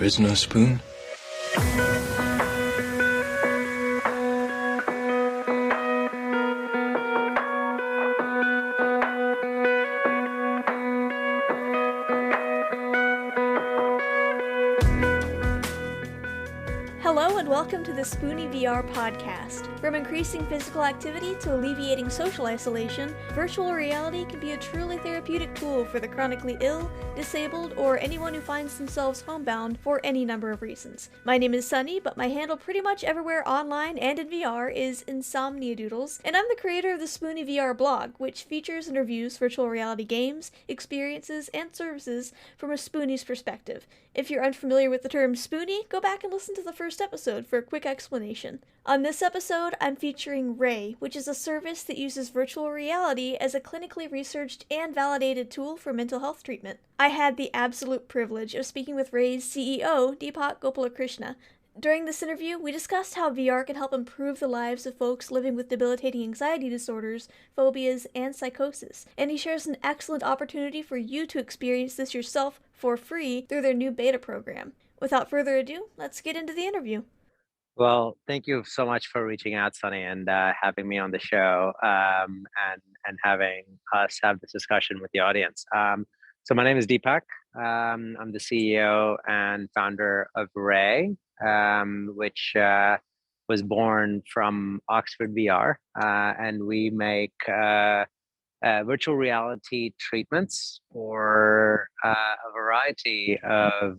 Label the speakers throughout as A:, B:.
A: There is no spoon.
B: Hello and welcome to the SpoonieVR podcast. From increasing physical activity to alleviating social isolation, virtual reality can be a truly therapeutic tool for the chronically ill, disabled, or anyone who finds themselves homebound for any number of reasons. My name is Sunny, but my handle pretty much everywhere online and in VR is Insomnia Doodles, and I'm the creator of the SpoonieVR blog, which features and reviews virtual reality games, experiences, and services from a Spoonie's perspective. If you're unfamiliar with the term Spoonie, go back and listen to the first episode for a quick explanation. On this episode, I'm featuring Rey, which is a service that uses virtual reality as a clinically researched and validated tool for mental health treatment. I had the absolute privilege of speaking with Rey's CEO, Deepak Gopalakrishna. During this interview, we discussed how VR can help improve the lives of folks living with debilitating anxiety disorders, phobias, and psychosis, and he shares an excellent opportunity for you to experience this yourself for free through their new beta program. Without further ado, let's get into the interview.
C: Well, thank you so much for reaching out, Sunny, and having me on the show, and having us have this discussion with the audience. So my name is Deepak. I'm the CEO and founder of Rey, which was born from OxfordVR, and we make virtual reality treatments for a variety of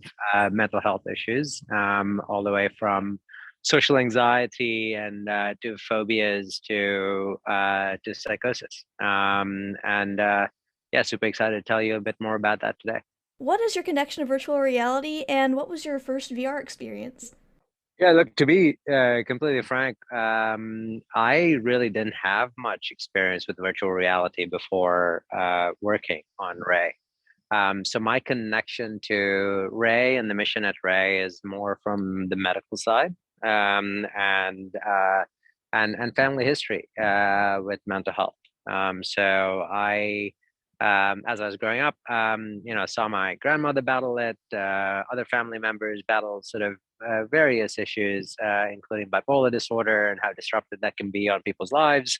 C: mental health issues, all the way from social anxiety and to phobias to psychosis. Yeah, super excited to tell you a bit more about that today.
B: What is your connection to virtual reality, and what was your first VR experience?
C: Yeah, look, to be completely frank, I really didn't have much experience with virtual reality before working on Rey. So my connection to Rey and the mission at Rey is more from the medical side, and family history with mental health. So as I was growing up, saw my grandmother battle it, other family members battle sort of various issues, including bipolar disorder and how disruptive that can be on people's lives.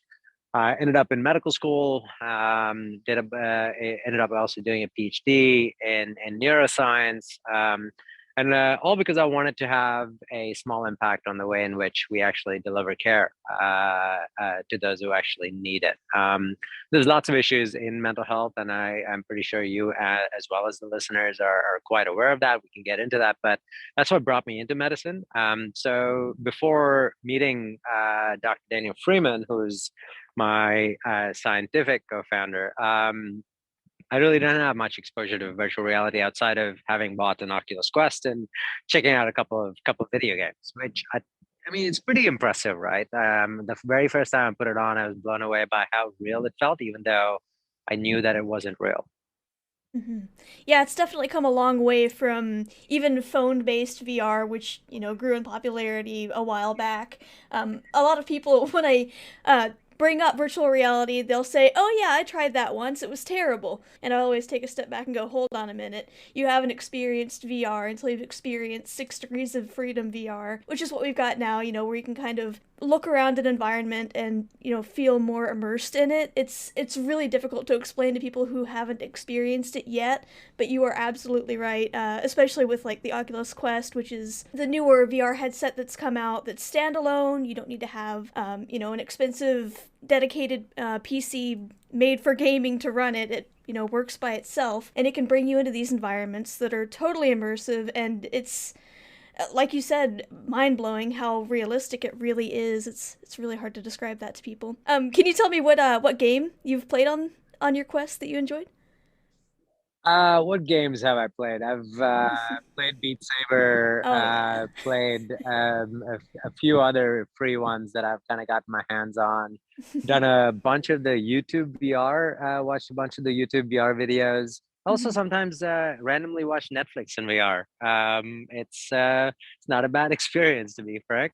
C: I ended up in medical school. Ended up also doing a PhD in neuroscience, and all because I wanted to have a small impact on the way in which we actually deliver care to those who actually need it. There's lots of issues in mental health, and I'm pretty sure you, as well as the listeners, are quite aware of that. We can get into that, but that's what brought me into medicine. So before meeting Dr. Daniel Freeman, who's my scientific co-founder, I really didn't have much exposure to virtual reality outside of having bought an Oculus Quest and checking out a couple of video games, which I mean, it's pretty impressive, right? The very first time I put it on, I was blown away by how real it felt, even though I knew that it wasn't real.
B: Mm-hmm. Yeah, it's definitely come a long way from even phone-based VR, which, grew in popularity a while back. A lot of people, when I bring up virtual reality, they'll say, "Oh yeah, I tried that once. It was terrible." And I always take a step back and go, "Hold on a minute. You haven't experienced VR until you've experienced 6 Degrees of Freedom VR, which is what we've got now, where you can kind of look around an environment and, feel more immersed in it. It's really difficult to explain to people who haven't experienced it yet, but you are absolutely right, especially with like the Oculus Quest, which is the newer VR headset that's come out that's standalone. You don't need to have, an expensive dedicated PC made for gaming to run it. It works by itself, and it can bring you into these environments that are totally immersive, and it's like you said, mind-blowing how realistic it really is. It's really hard to describe that to people. Can you tell me what game you've played on your Quest that you enjoyed?
C: What games have I played? I've played Beat Saber,
B: Oh yeah.
C: played a few other free ones that I've kind of gotten my hands on. Done a bunch of the YouTube VR, watched a bunch of the YouTube VR videos. Also,
B: Mhm.
C: sometimes randomly watch Netflix in VR. It's not a bad experience, to be frank.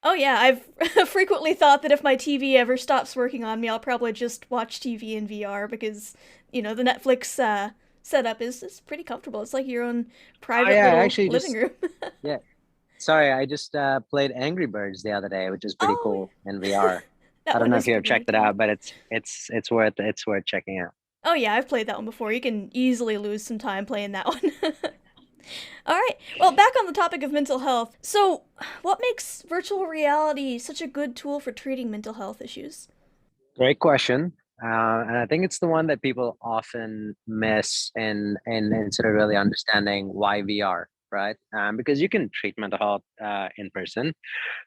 B: Oh yeah, I've frequently thought that if my TV ever stops working on me, I'll probably just watch TV in VR because, the Netflix setup is pretty comfortable. It's like your own
C: Oh
B: private
C: yeah, I
B: little
C: actually
B: living
C: just
B: room.
C: yeah. Sorry, I just played Angry Birds the other day, which is pretty
B: Oh,
C: cool in VR.
B: that
C: I don't
B: one
C: know
B: is
C: if you have
B: pretty
C: checked it
B: entertaining.
C: out, but it's worth checking out.
B: Oh yeah, I've played that one before. You can easily lose some time playing that one. All right. Well, back on the topic of mental health. So, what makes virtual reality such a good tool for treating mental health issues?
C: Great question. And I think it's the one that people often miss in sort of really understanding why VR, right? Because you can treat mental health in person.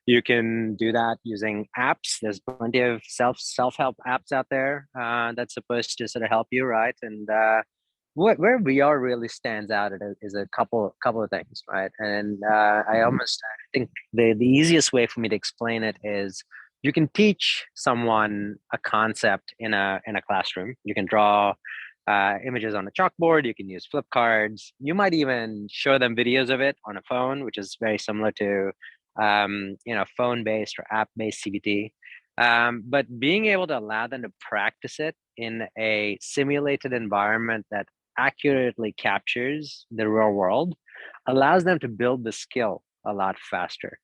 C: You can do that using apps. There's plenty of self-help apps out there that's supposed to sort of help you, right? And where VR really stands out is a couple of things, right? And I think the easiest way for me to explain it is you can teach someone a concept in a classroom. You can draw images on a chalkboard. You can use flip cards. You might even show them videos of it on a phone, which is very similar to phone-based or app-based CBT. But being able to allow them to practice it in a simulated environment that accurately captures the real world allows them to build the skill a lot faster.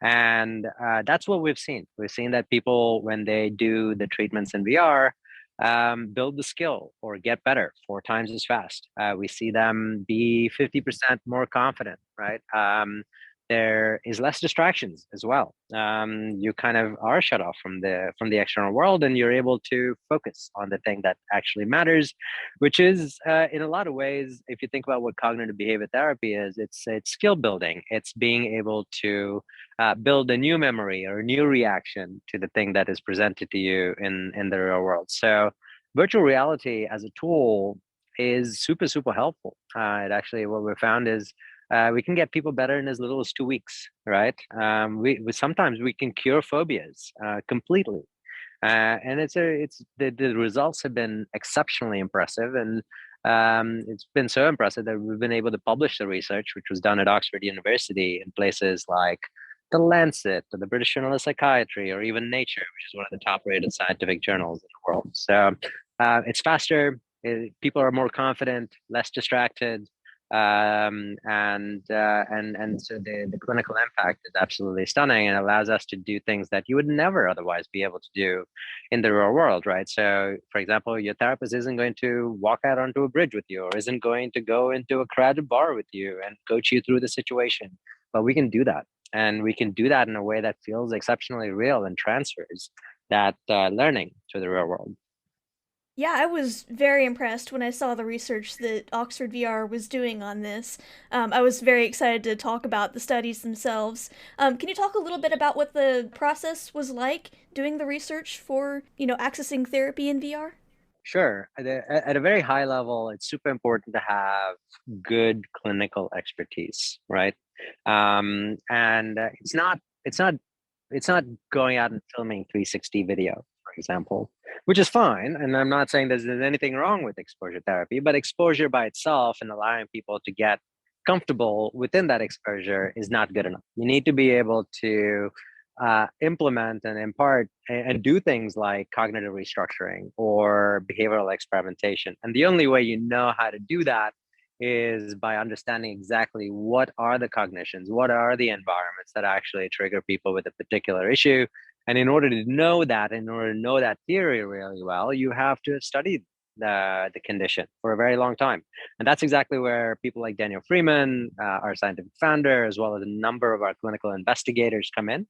C: And that's what we've seen. We've seen that people, when they do the treatments in VR, build the skill or get better 4 times as fast. We see them be 50% more confident, right? There is less distractions as well. You kind of are shut off from the external world, and you're able to focus on the thing that actually matters, which is in a lot of ways, if you think about what cognitive behavior therapy is, it's skill building. It's being able to build a new memory or a new reaction to the thing that is presented to you in the real world. So virtual reality as a tool is super helpful. It actually, what we found is we can get people better in as little as 2 weeks, right? We sometimes we can cure phobias completely, and it's the results have been exceptionally impressive, and it's been so impressive that we've been able to publish the research, which was done at Oxford University, in places like the Lancet, or the British Journal of Psychiatry, or even Nature, which is one of the top-rated scientific journals in the world. So it's faster. People are more confident, less distracted, and so the clinical impact is absolutely stunning, and allows us to do things that you would never otherwise be able to do in the real world, right? So, for example, your therapist isn't going to walk out onto a bridge with you, or isn't going to go into a crowded bar with you and coach you through the situation, but we can do that, and we can do that in a way that feels exceptionally real and transfers that learning to the real world.
B: Yeah, I was very impressed when I saw the research that Oxford VR was doing on this. I was very excited to talk about the studies themselves. Can you talk a little bit about what the process was like doing the research for, accessing therapy in VR?
C: Sure. At a very high level, it's super important to have good clinical expertise, right? And it's not going out and filming 360 video, for example, which is fine. And I'm not saying there's anything wrong with exposure therapy, but exposure by itself and allowing people to get comfortable within that exposure is not good enough. You need to be able to implement and impart and do things like cognitive restructuring or behavioral experimentation. And the only way you know how to do that is by understanding exactly what are the cognitions, what are the environments that actually trigger people with a particular issue. And in order to know that, in order to know that theory really well, you have to have studied the condition for a very long time. And that's exactly where people like Daniel Freeman, our scientific founder, as well as a number of our clinical investigators come in.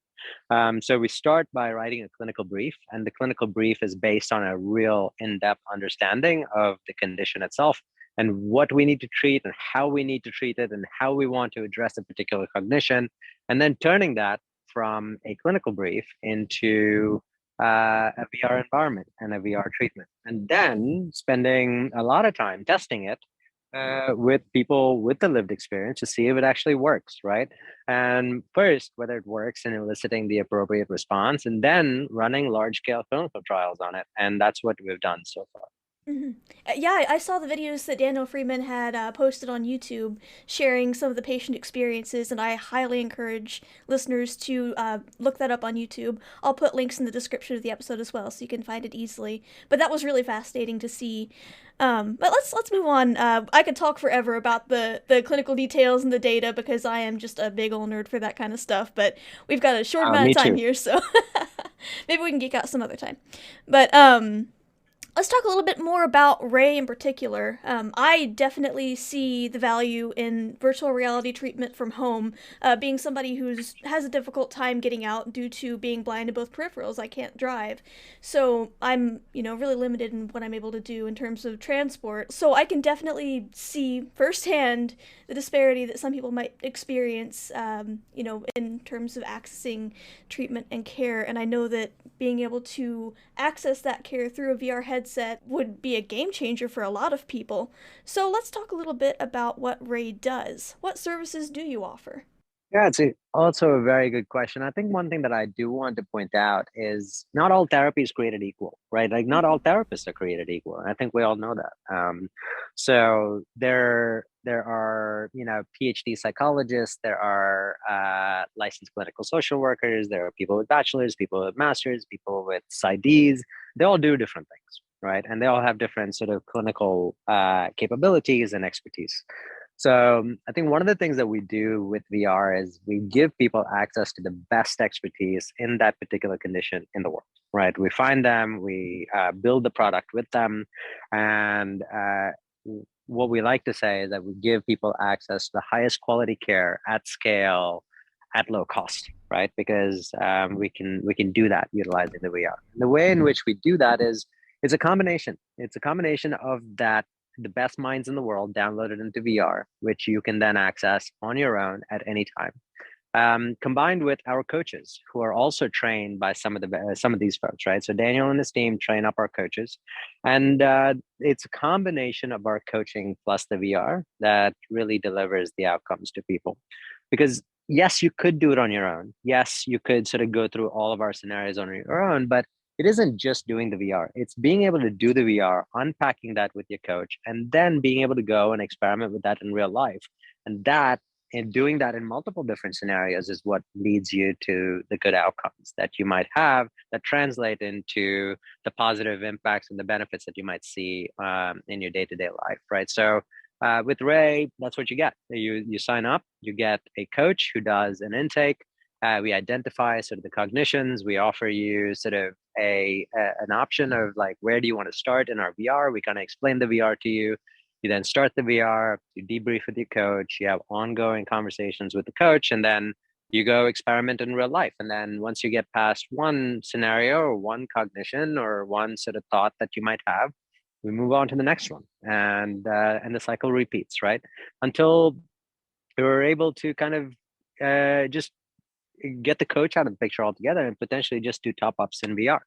C: So we start by writing a clinical brief, and the clinical brief is based on a real in-depth understanding of the condition itself and what we need to treat and how we need to treat it and how we want to address a particular cognition, and then turning that from a clinical brief into a VR environment and a VR treatment, and then spending a lot of time testing it with people with the lived experience to see if it actually works, right? And first, whether it works in eliciting the appropriate response, and then running large scale clinical trials on it. And that's what we've done so far.
B: Hmm. Yeah, I saw the videos that Daniel Freeman had posted on YouTube sharing some of the patient experiences, and I highly encourage listeners to look that up on YouTube. I'll put links in the description of the episode as well, so you can find it easily. But that was really fascinating to see. But let's move on. I could talk forever about the clinical details and the data because I am just a big old nerd for that kind of stuff. But we've got a short amount
C: Me
B: of time
C: too.
B: here, so maybe we can geek out some other time. But let's talk a little bit more about Rey in particular. I definitely see the value in virtual reality treatment from home. Being somebody who's has a difficult time getting out due to being blind in both peripherals, I can't drive, so I'm really limited in what I'm able to do in terms of transport. So I can definitely see firsthand the disparity that some people might experience, in terms of accessing treatment and care. And I know that being able to access that care through a VR headset would be a game changer for a lot of people. So let's talk a little bit about what Rey does. What services do you offer?
C: Yeah, also a very good question. I think one thing that I do want to point out is not all therapy is created equal, right? Like not all therapists are created equal. And I think we all know that. So there are, PhD psychologists, there are licensed clinical social workers, there are people with bachelors, people with masters, people with PsyDs. They all do different things, right? And they all have different sort of clinical capabilities and expertise. So I think one of the things that we do with VR is we give people access to the best expertise in that particular condition in the world, right? We find them, we build the product with them, and what we like to say is that we give people access to the highest quality care at scale, at low cost, right? Because we can do that utilizing the VR. And the way in which we do that is it's a combination. It's a combination of that the best minds in the world downloaded into VR, which you can then access on your own at any time. Combined with our coaches, who are also trained by some of these folks, right? So Daniel and his team train up our coaches, and it's a combination of our coaching plus the VR that really delivers the outcomes to people. Because yes, you could do it on your own. Yes, you could sort of go through all of our scenarios on your own, but it isn't just doing the VR. It's being able to do the VR, unpacking that with your coach, and then being able to go and experiment with that in real life. And that, and doing that in multiple different scenarios, is what leads you to the good outcomes that you might have that translate into the positive impacts and the benefits that you might see in your day-to-day life, right? So with Rey, that's what you get. You sign up, you get a coach who does an intake. We identify sort of the cognitions. We offer you sort of an option of like, where do you want to start in our VR? We kind of explain the VR to you. You then start the VR, you debrief with your coach, you have ongoing conversations with the coach, and then you go experiment in real life. And then once you get past one scenario or one cognition or one sort of thought that you might have, we move on to the next one, and the cycle repeats, right? Until you're able to kind of just get the coach out of the picture altogether and potentially just do top ups in VR.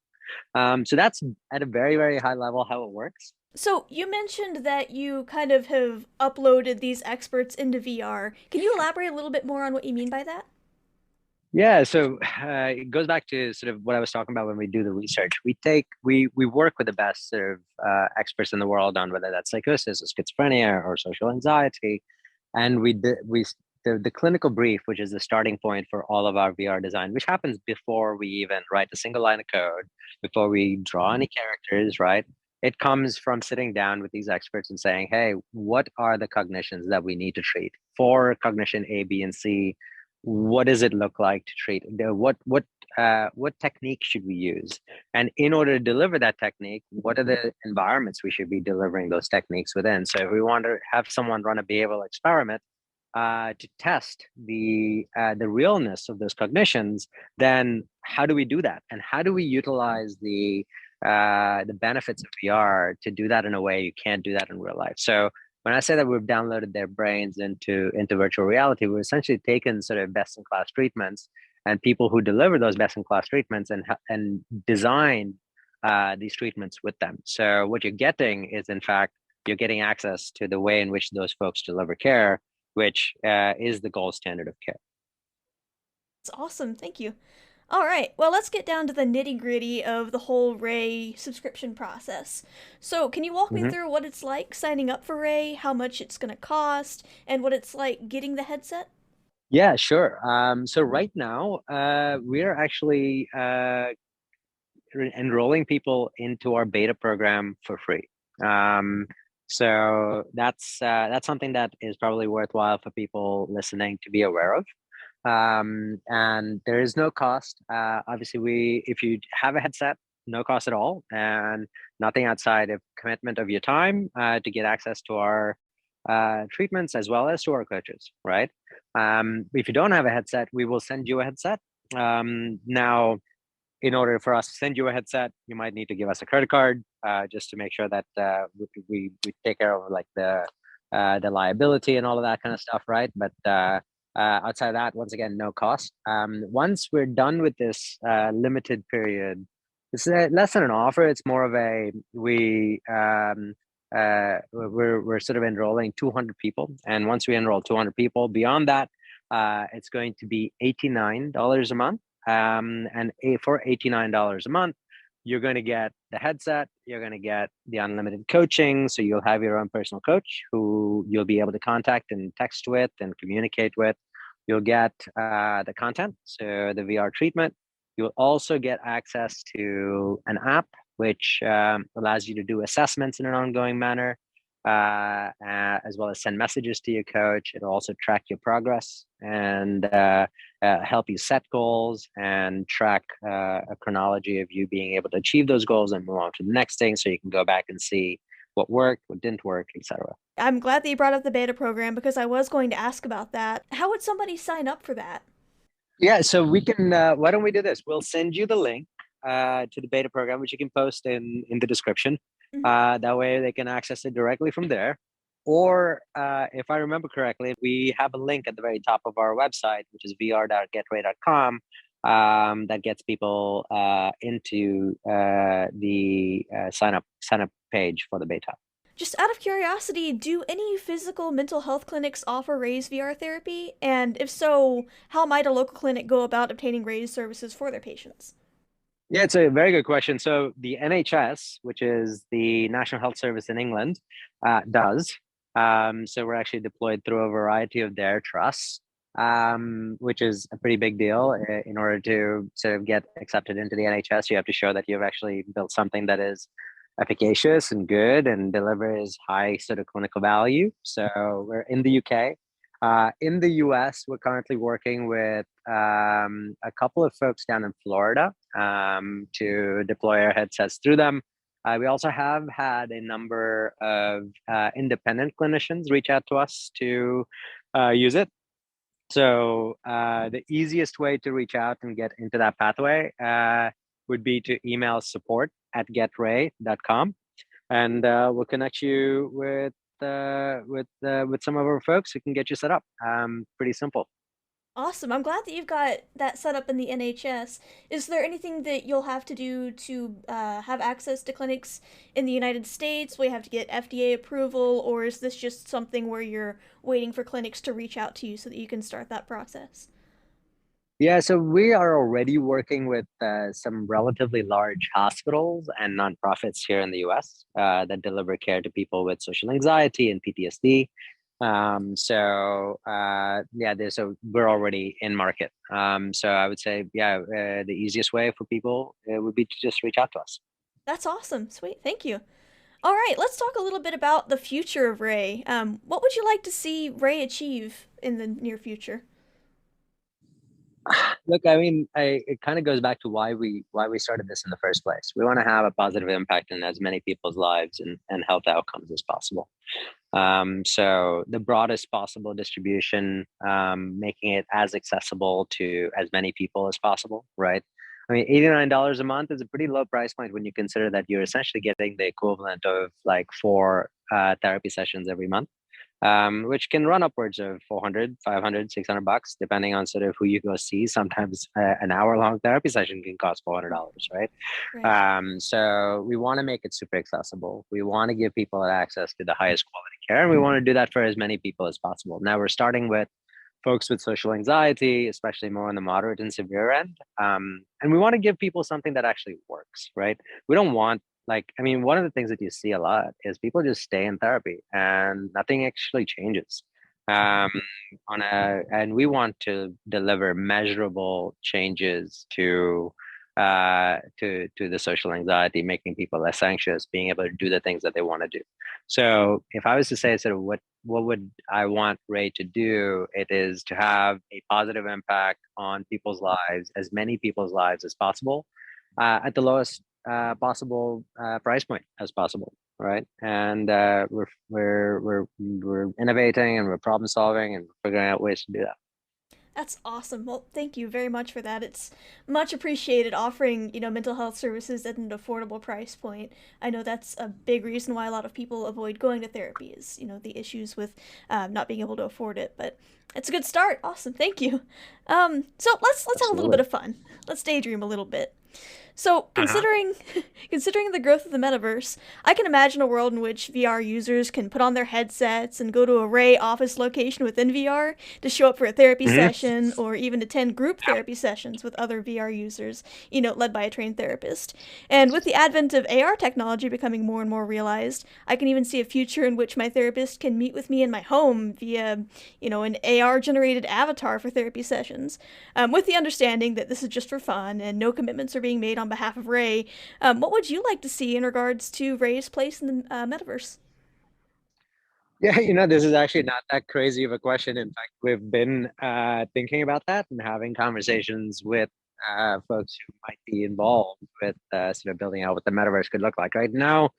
C: So that's at a very, very high level how it works.
B: So you mentioned that you kind of have uploaded these experts into VR. Can you elaborate a little bit more on what you mean by that?
C: Yeah, so it goes back to sort of what I was talking about when we do the research. We work with the best sort of experts in the world on whether that's psychosis or schizophrenia or social anxiety, and the clinical brief, which is the starting point for all of our VR design, which happens before we even write a single line of code, before we draw any characters, right? It comes from sitting down with these experts and saying, hey, what are the cognitions that we need to treat for cognition A, B, and C? What does it look like to treat? What technique should we use? And in order to deliver that technique, what are the environments we should be delivering those techniques within? So if we want to have someone run a behavioral experiment to test the realness of those cognitions, then how do we do that? And how do we utilize the benefits of VR to do that in a way you can't do that in real life? So when I say that we've downloaded their brains into virtual reality, we've essentially taken sort of best in class treatments and people who deliver those best in class treatments and design these treatments with them. So what you're getting is, in fact, you're getting access to the way in which those folks deliver care, which is the gold standard of care.
B: It's awesome. Thank you. All right, well, let's get down to the nitty gritty of the whole Rey subscription process. So, can you walk me
C: Mhm.
B: through what it's like signing up for Rey, how much it's going to cost, and what it's like getting the headset?
C: Yeah, sure. So right now, we're actually enrolling people into our beta program for free. Um, so that's something that is probably worthwhile for people listening to be aware of. And there is no cost. Obviously, if you have a headset, no cost at all, and nothing outside of commitment of your time to get access to our treatments as well as to our coaches, right? If you don't have a headset, we will send you a headset. Now, in order for us to send you a headset, you might need to give us a credit card just to make sure that we take care of like the liability and all of that kind of stuff, right? But outside of that, once again, no cost. Once we're done with this limited period, it's less than an offer. It's more of a we're sort of enrolling 200 people, and once we enroll 200 people, beyond that, it's going to be $89 a month. And for $89 a month, you're going to get the headset, you're going to get the unlimited coaching. So you'll have your own personal coach who you'll be able to contact and text with and communicate with. You'll get the content, so the VR treatment. You'll also get access to an app which allows you to do assessments in an ongoing manner, as well as send messages to your coach. It'll also track your progress and help you set goals and track a chronology of you being able to achieve those goals and move on to the next thing, so you can go back and see what worked, what didn't work, etc.
B: I'm glad that you brought up the beta program because I was going to ask about that. How would somebody sign up for that?
C: Yeah, so we can. Why don't we do this? We'll send you the link to the beta program, which you can post in the description.
B: Mhm.
C: That way, they can access it directly from there. Or, if I remember correctly, we have a link at the very top of our website, which is vr.getray.com, that gets people into the sign up page for the beta.
B: Just out of curiosity, do any physical mental health clinics offer Ray's VR therapy? And if so, how might a local clinic go about obtaining Ray's services for their patients?
C: Yeah, it's a very good question. So the NHS, which is the National Health Service in England, does. So we're actually deployed through a variety of their trusts, which is a pretty big deal. In order to sort of get accepted into the NHS, you have to show that you've actually built something that is efficacious and good and delivers high sort of clinical value. So we're in the UK. In the US, we're currently working with a couple of folks down in Florida to deploy our headsets through them. We also have had a number of independent clinicians reach out to us to use it. So the easiest way to reach out and get into that pathway would be to email support@getray.com, and we'll connect you with some of our folks who can get you set up. Pretty simple.
B: Awesome. I'm glad that you've got that set up in the NHS. Is there anything that you'll have to do to have access to clinics in the United States? Will you have to get FDA approval, or is this just something where you're waiting for clinics to reach out to you so that you can start that process?
C: Yeah, so we are already working with some relatively large hospitals and nonprofits here in the US that deliver care to people with social anxiety and PTSD. So we're already in market. So I would say, yeah, the easiest way for people would be to just reach out to us.
B: That's awesome. Sweet. Thank you. All right, let's talk a little bit about the future of Ray. What would you like to see Ray achieve in the near future?
C: Look, I mean, it kind of goes back to why we started this in the first place. We want to have a positive impact in as many people's lives and health outcomes as possible. So the broadest possible distribution, making it as accessible to as many people as possible, right? I mean, $89 a month is a pretty low price point when you consider that you're essentially getting the equivalent of like four therapy sessions every month, which can run upwards of 400, 500, $600, depending on sort of who you go see. Sometimes an hour long therapy session can cost $400, right?
B: Right.
C: So we want to make it super accessible. We want to give people access to the highest quality care, and we want to do that for as many people as possible. Now we're starting with folks with social anxiety, especially more on the moderate and severe end. And we want to give people something that actually works, right? We don't want, like, I mean, one of the things that you see a lot is people just stay in therapy and nothing actually changes. Um, and we want to deliver measurable changes to the social anxiety, making people less anxious, being able to do the things that they want to do. So if I was to say sort of what would I want Rey to do, it is to have a positive impact on people's lives, as many people's lives as possible, at the lowest possible price point as possible, right? And we're innovating and we're problem solving and figuring out ways to do that.
B: That's awesome. Well, thank you very much for that. It's much appreciated offering, mental health services at an affordable price point. I know that's a big reason why a lot of people avoid going to therapy is, the issues with not being able to afford it. But it's a good start. Awesome. Thank you. So let's have a little bit
C: Absolutely.
B: of fun. Let's daydream a little bit. So,
C: Uh-huh.
B: considering the growth of the metaverse, I can imagine a world in which VR users can put on their headsets and go to a Ray office location within VR to show up for a therapy
C: Hmm.
B: session or even attend group therapy sessions with other VR users, led by a trained therapist. And with the advent of AR technology becoming more and more realized, I can even see a future in which my therapist can meet with me in my home via, an AR generated avatar for therapy sessions, with the understanding that this is just for fun and no commitments are being made on behalf of Ray. What would you like to see in regards to Ray's place in the metaverse?
C: Yeah, this is actually not that crazy of a question. In fact, we've been thinking about that and having conversations with folks who might be involved with sort of building out what the metaverse could look like. Right now,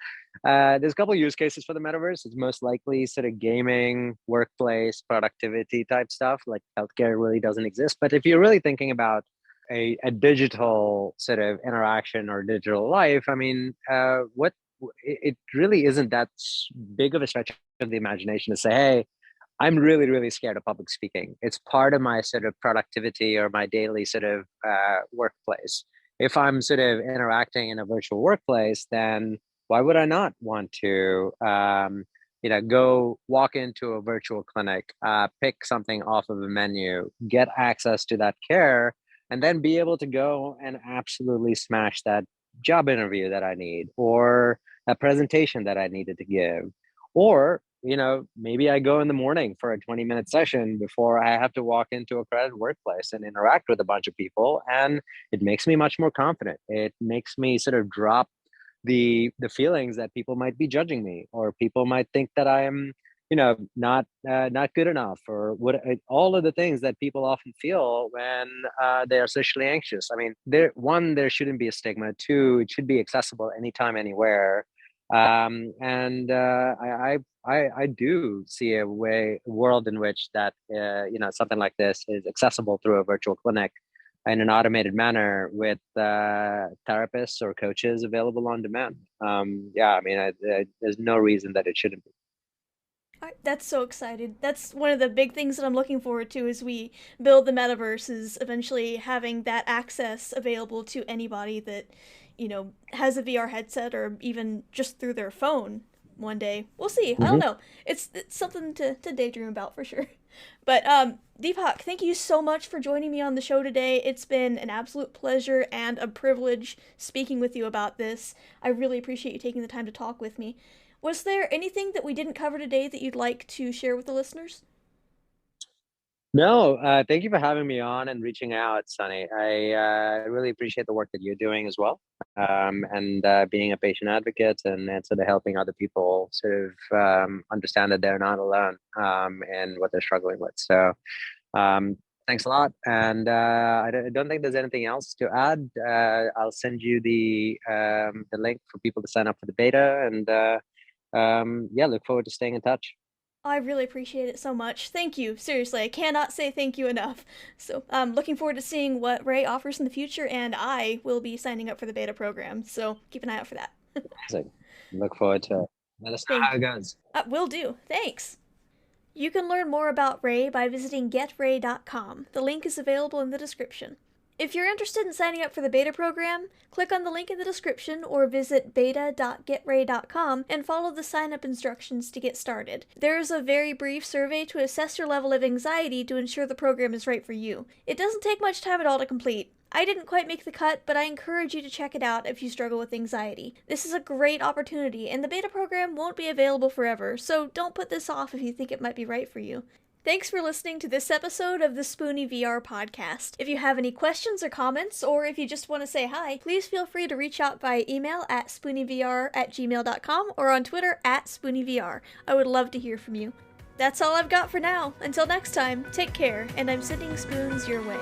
C: there's a couple of use cases for the metaverse. It's most likely sort of gaming, workplace, productivity type stuff. Like healthcare really doesn't exist. But if you're really thinking about a digital sort of interaction or digital life, I mean, what it really isn't that big of a stretch of the imagination to say, hey, I'm really, really scared of public speaking. It's part of my sort of productivity or my daily sort of workplace. If I'm sort of interacting in a virtual workplace, then why would I not want to, go walk into a virtual clinic, pick something off of a menu, get access to that care, and then be able to go and absolutely smash that job interview that I need or a presentation that I needed to give. Or maybe I go in the morning for a 20-minute session before I have to walk into a crowded workplace and interact with a bunch of people. And it makes me much more confident. It makes me sort of drop the feelings that people might be judging me or people might think that I am, not good enough or what all of the things that people often feel when they are socially anxious. I mean, there shouldn't be a stigma. Two, it should be accessible anytime, anywhere. And I do see a world in which that something like this is accessible through a virtual clinic in an automated manner with therapists or coaches available on demand. Yeah, I mean, there's no reason that it shouldn't be.
B: That's so excited. That's one of the big things that I'm looking forward to as we build the metaverse is eventually having that access available to anybody that, has a VR headset or even just through their phone one day. We'll see. I don't
C: Hmm.
B: know. It's something to daydream about for sure. But Deepak, thank you so much for joining me on the show today. It's been an absolute pleasure and a privilege speaking with you about this. I really appreciate you taking the time to talk with me. Was there anything that we didn't cover today that you'd like to share with the listeners?
C: No, thank you for having me on and reaching out, Sunny. I really appreciate the work that you're doing as well, and being a patient advocate and sort of helping other people sort of understand that they're not alone in what they're struggling with. So, um, thanks a lot. And I don't think there's anything else to add. I'll send you the link for people to sign up for the beta, and yeah, look forward to staying in touch.
B: I really appreciate it so much. Thank you. Seriously, I cannot say thank you enough. So, I'm looking forward to seeing what Ray offers in the future, and I will be signing up for the beta program. So, keep an eye out for that.
C: Amazing. Look forward to it. Let us know how
B: Thank
C: it goes.
B: Will do. Thanks. You can learn more about Ray by visiting getray.com. The link is available in the description. If you're interested in signing up for the beta program, click on the link in the description or visit beta.getrey.com and follow the sign-up instructions to get started. There is a very brief survey to assess your level of anxiety to ensure the program is right for you. It doesn't take much time at all to complete. I didn't quite make the cut, but I encourage you to check it out if you struggle with anxiety. This is a great opportunity, and the beta program won't be available forever, so don't put this off if you think it might be right for you. Thanks for listening to this episode of the SpoonieVR podcast. If you have any questions or comments, or if you just want to say hi, please feel free to reach out via email at SpoonieVR@gmail.com or on Twitter @SpoonieVR. I would love to hear from you. That's all I've got for now. Until next time, take care, and I'm sending spoons your way.